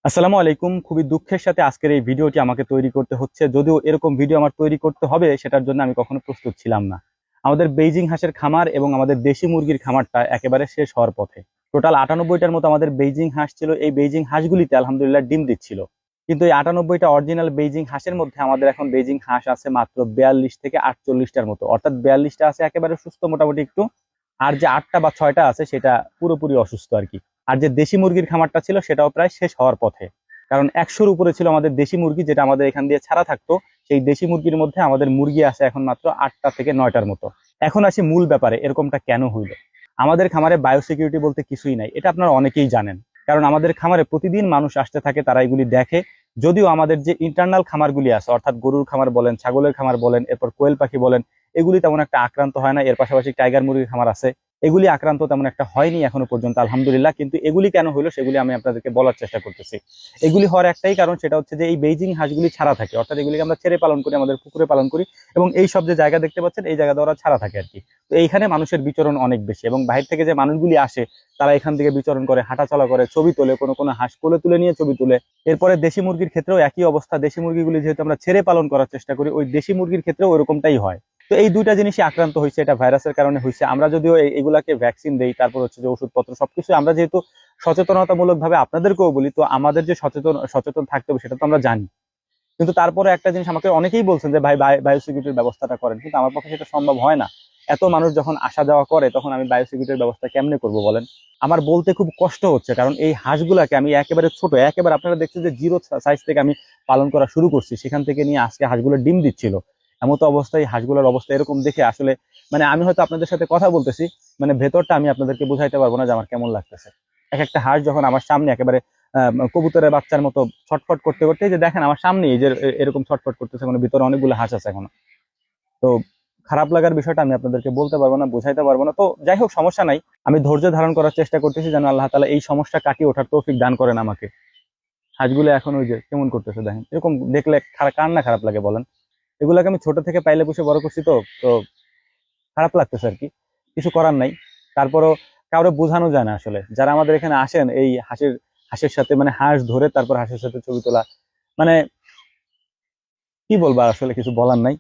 আসসালামু আলাইকুম। খুবই দুঃখের সাথে আজকের এই ভিডিওটি আমাকে তৈরি করতে হচ্ছে, যদিও এরকম ভিডিও আমার তৈরি করতে হবে সেটার জন্য আমি কখনো প্রস্তুত ছিলাম না। আমাদের বেইজিং হাঁসের খামার এবং আমাদের দেশি মুরগির খামারটা একেবারে শেষ হওয়ার পথে। টোটাল 98টার মতো আমাদের বেইজিং হাঁস ছিল। এই বেইজিং হাঁসগুলিতে আলহামদুলিল্লাহ ডিম দিচ্ছিল, কিন্তু এই 98টা অরিজিনাল বেইজিং হাঁসের মধ্যে আমাদের এখন বেইজিং হাঁস আছে মাত্র 42 থেকে 48টার মতো, অর্থাৎ 42টা আছে একেবারে সুস্থ মোটামুটি একটু, আর যে 8টা বা 6টা আছে সেটা পুরোপুরি অসুস্থ আর কি। আর যে দেশি মুরগির খামারটা ছিল সেটাও প্রায় শেষ হওয়ার পথে, কারণ 100-র উপরে ছিল আমাদের দেশি মুরগি, যেটা আমাদের এখান দিয়ে ছাড়া থাকতো। সেই দেশি মুরগির মধ্যে আমাদের মুরগি আছে এখন মাত্র 8টা থেকে 9টার মতো। এখন আসি মূল ব্যাপারে, এরকমটা কেন হইলো। আমাদের খামারে বায়োসিকিউরিটি বলতে কিছুই নাই, এটা আপনারা অনেকেই জানেন, কারণ আমাদের খামারে প্রতিদিন মানুষ আসতে থাকে, তারা এগুলি দেখে। যদিও আমাদের যে ইন্টারনাল খামারগুলি আছে, অর্থাৎ গরুর খামার বলেন, ছাগলের খামার বলেন, এরপর কোয়েল পাখি বলেন, এগুলি তেমন একটা আক্রান্ত হয় না। এর পাশাপাশি টাইগার মুরগির খামার আছে, এগুলি আক্রান্ত তেমন একটা হয়নি এখনো পর্যন্ত আলহামদুলিল্লাহ। কিন্তু এগুলি কেন হলো সেগুলি আমি আপনাদেরকে বলার চেষ্টা করতেছি। এগুলি হওয়ার একটাই কারণ, সেটা হচ্ছে যে এই বেইজিং হাঁসগুলি ছাড়া থাকে, অর্থাৎ এগুলিকে আমরা ছেড়ে পালন করি, আমাদের পুকুরে পালন করি, এবং এই সব যে জায়গা দেখতে পাচ্ছেন এই জায়গাতে ওরা ছাড়া থাকে আর কি। তো এইখানে মানুষের বিচরণ অনেক বেশি, এবং বাইরে থেকে যে মানুষগুলি আসে তারা এখান থেকে বিচরণ করে, হাঁটাচলা করে, ছবি তোলে, কোনো কোনো হাঁস কোলে তুলে নিয়ে ছবি তুলে। এরপরে দেশি মুরগির ক্ষেত্রেও একই অবস্থা। দেশি মুরগিগুলি যেহেতু আমরা ছেড়ে পালন করার চেষ্টা করি, ওই দেশি মুরগির ক্ষেত্রেও ওইরকমটাই হয়। তো এই দুইটা জিনিসই আক্রান্ত হয়েছে, এটা ভাইরাসের কারণে হয়েছে। আমরা যদিও এগুলাকে ভ্যাকসিন দেই, তারপর হচ্ছে যে ওষুধপত্র সবকিছু আমরা যেহেতু সচেতনতামূলক ভাবে আপনাদেরকেও বলি, তো আমাদের যে সচেতন সচেতন থাকতে হবে সেটা তো আমরা জানি। কিন্তু তারপরে একটা জিনিস আমাকে অনেকেই বলছেন যে ভাই বায়োসিকিউরিটির ব্যবস্থাটা করেন, কিন্তু আমার পক্ষে সেটা সম্ভব হয় না। এত মানুষ যখন আসা যাওয়া করে তখন আমি বায়োসিকিউরিটির ব্যবস্থা কেমনে করব বলেন। আমার বলতে খুব কষ্ট হচ্ছে, কারণ এই হাঁসগুলাকে আমি একেবারে ছোট, একেবারে আপনারা দেখছেন যে জিরো সাইজ থেকে আমি পালন করা শুরু করছি, সেখান থেকে নিয়ে আজকে হাঁসগুলো ডিম দিচ্ছিল। এমতো অবস্থায় হাঁসগুলোর অবস্থা এরকম দেখে আসলে মানে আমি হয়তো আপনাদের সাথে কথা বলতেছি, মানে ভেতরটা আমি আপনাদেরকে বুঝাইতে পারবো না যে আমার কেমন লাগতেছে। এক একটা হাঁস যখন আমার সামনে একেবারে কবুতরের বাচ্চার মতো ছটফট করতে করতে, যে দেখেন আমার সামনে এই যে এরকম ছটফট করতেছে, মানে ভিতরে অনেকগুলো হাঁস আছে এখনো। তো খারাপ লাগার বিষয়টা আমি আপনাদেরকে বলতে পারবো না, বোঝাইতে পারবো না। তো যাই হোক, সমস্যা নাই। আমি ধৈর্য ধারণ করার চেষ্টা করতেছি যেন আল্লাহ তাআলা এই সমস্যা কাটিয়ে ওঠার তৌফিক দান করেন আমাকে। হাঁসগুলো এখন ওই যে কেমন করতেছে দেখেন, এরকম দেখলে কার না খারাপ লাগে বলেন। এগুলোকে আমি ছোট থেকে পাইলে পুষে বড় করছি, তো তো খারাপ লাগতেছে আর কি। কিছু করার নাই। তারপরও কাউরে বোঝানো যায় না আসলে, যারা আমাদের এখানে আসেন এই হাঁসের সাথে, মানে হাঁস ধরে তারপর হাঁসের সাথে ছবি তোলা, মানে কি বলবো, আর আসলে কিছু বলার নাই।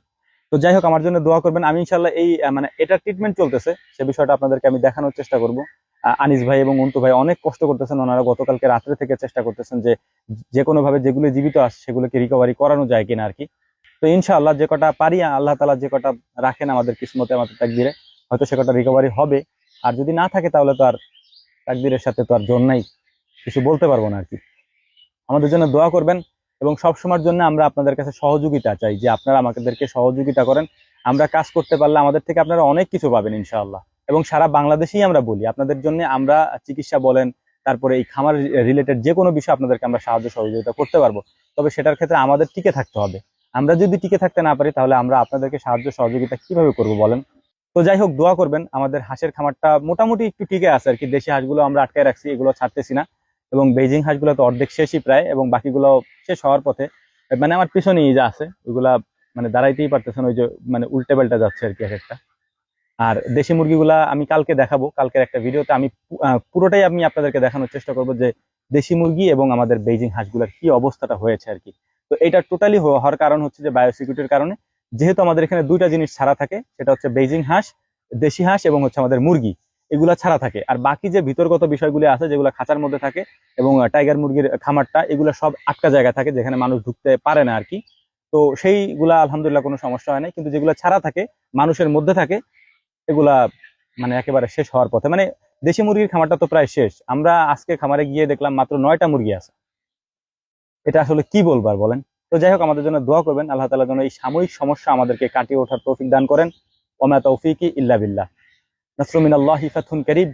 তো যাই হোক, আমার জন্য দোয়া করবেন। আমি ইনশাল্লাহ এই মানে এটা ট্রিটমেন্ট চলতেছে, সে বিষয়টা আপনাদেরকে আমি দেখানোর চেষ্টা করব। আনিস ভাই এবং অন্তু ভাই অনেক কষ্ট করতেছেন, ওনারা গতকালকে রাত্রে থেকে চেষ্টা করতেছেন যে যে কোনো ভাবে যেগুলো জীবিত আছে সেগুলোকে রিকভারি করানো যায় কিনা আর কি। তো ইনশাআল্লাহ যে কটা পারি, আল্লাহ তাআলা যে কটা রাখেন আমাদের কিসমতে, আমাদের তাকদিরে, হয়তো সে কটা রিকভারি হবে। আর যদি না থাকে তাহলে তো আর তাকদিরের সাথে তো আর জোর নাই, কিছু বলতে পারবো না আর কি। আমাদের জন্য দোয়া করবেন, এবং সব সময়ের জন্য আমরা আপনাদের কাছে সহযোগিতা চাই, যে আপনারা আমাদেরকে সহযোগিতা করেন। আমরা কাজ করতে পারলে আমাদের থেকে আপনারা অনেক কিছু পাবেন ইনশাআল্লাহ। এবং সারা বাংলাদেশেই আমরা বলি, আপনাদের জন্য আমরা চিকিৎসা বলেন, তারপরে এই খামার রিলেটেড যে কোনো বিষয় আপনাদেরকে আমরা সাহায্য সহযোগিতা করতে পারবো। তবে সেটার ক্ষেত্রে আমাদের টিকে থাকতে হবে। আমরা যদি টিকে থাকতে না পারি তাহলে আমরা আপনাদেরকে সাহায্য সহযোগিতা কিভাবে করব বলেন। তো যাই হোক, দোয়া করবেন। আমাদের হাঁসের খামারটা মোটামুটি একটু টিকে আছে আর কি। দেশি হাঁসগুলো আমরা আটকায় রাখছি, এগুলো ছাড়তেছি না। এবং বেইজিং হাঁসগুলো তো অর্ধেক শেষই প্রায়, এবং বাকিগুলো শেষ হওয়ার পথে। মানে আমার পিছনেই যা আছে ওইগুলা মানে দাঁড়াইতেই পারতেছেন, ওই যে মানে উল্টে পাল্টা যাচ্ছে আর কি এক একটা। আর দেশি মুরগিগুলা আমি কালকে দেখাবো, কালকের একটা ভিডিওতে আমি পুরোটাই আমি আপনাদেরকে দেখানোর চেষ্টা করবো যে দেশি মুরগি এবং আমাদের বেইজিং হাঁসগুলোর কি অবস্থাটা হয়েছে আর কি। তো এটা টোটালি হওয়ার কারণ হচ্ছে যে বায়োসিকিউরিটির কারণে। যেহেতু আমাদের এখানে দুইটা জিনিস ছাড়া থাকে, সেটা হচ্ছে বেইজিং হাঁস, দেশি হাঁস, এবং হচ্ছে আমাদের মুরগি, এগুলা ছাড়া থাকে। আর বাকি যে ভিতরগত বিষয়গুলি আছে যেগুলো খাঁচার মধ্যে থাকে, এবং টাইগার মুরগির খামারটা, এগুলো সব আটকা জায়গা থাকে যেখানে মানুষ ঢুকতে পারে না আর কি। তো সেইগুলা আলহামদুলিল্লাহ কোনো সমস্যা হয় না, কিন্তু যেগুলো ছাড়া থাকে, মানুষের মধ্যে থাকে, এগুলা মানে একেবারে শেষ হওয়ার পথে। মানে দেশি মুরগির খামারটা তো প্রায় শেষ। আমরা আজকে খামারে গিয়ে দেখলাম মাত্র 9টা মুরগি আছে। এটা আসলে কি বলবার বলেন। তো যাই হোক, আমাদের জন্য দোয়া করবেন, আল্লাহ তাআলা যেন এই সাময়িক সমস্যা আমাদেরকে কাটিয়ে ওঠার তৌফিক দান করেন। ওমা তৌফিকি ইল্লা বিল্লাহ। নাসরুম মিনাল্লাহি ফাতহুন কারীব।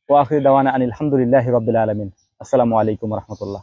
ওয়া আখিরু দাওয়ানা আনিল হামদুলিল্লাহি রাব্বিল আলামিন। আসসালামু আলাইকুম ওয়া রাহমাতুল্লাহ।